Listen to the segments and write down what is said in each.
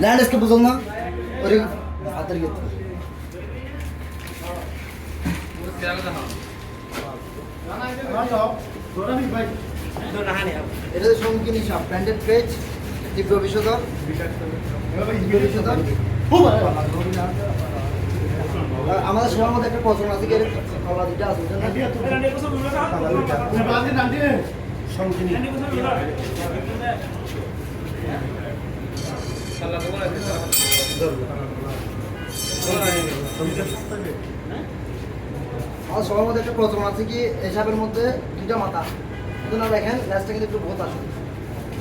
landscape തോന്നുന്ന ഒരു അത്രയ്ക്ക് এটা সঙ্গিনী সাপ ব্র্যান্ডেড পেজ দিব্য বিশ্বধর আমাদের সবার মধ্যে একটা পছন্দ আছে কলা দুটা আছে সঙ্গিনী আমার সবার মধ্যে একটা প্রচলন আছে কি এসবের মধ্যে দুইটা মাথা কিন্তু না দেখেন ল্যাসটা কিন্তু একটু বহুত আসুন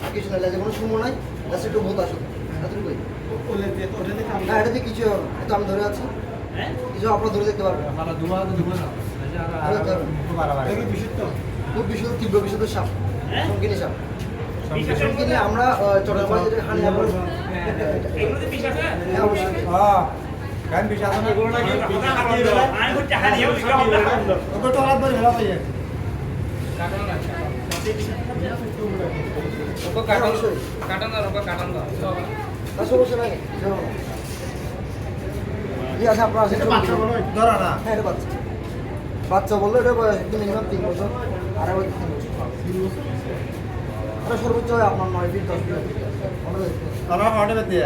আর কিছু না লেজে কোনো সুমো নাই ল্যাসটা একটু বহুত আসুন এতটুকুই না এটাতে কিছু হয়তো আমি ধরে আছি কিছু আপনারা ধরে দেখতে পারবেন খুব বিশুদ্ধ তীব্র বিশুদ্ধ সাপ সঙ্গিনী সাপ সঙ্গিনী আমরা চট্টগ্রাম যেটা হানি অবশ্যই kan bisa sama এগুলো নাকি আমি হচ্ছে হারিয়ে তো তো আলাদা ভালো পাই সমস্যা নাই ঠিক আছে আপনার ধরা না হ্যাঁ এটা বাচ্চা বললো এটা মিনিমাম 3 বছর আর 3 বছর এটা সর্বোচ্চ আপনার 9 ফিট 10 ফিট আমার অর্ডার দিয়ে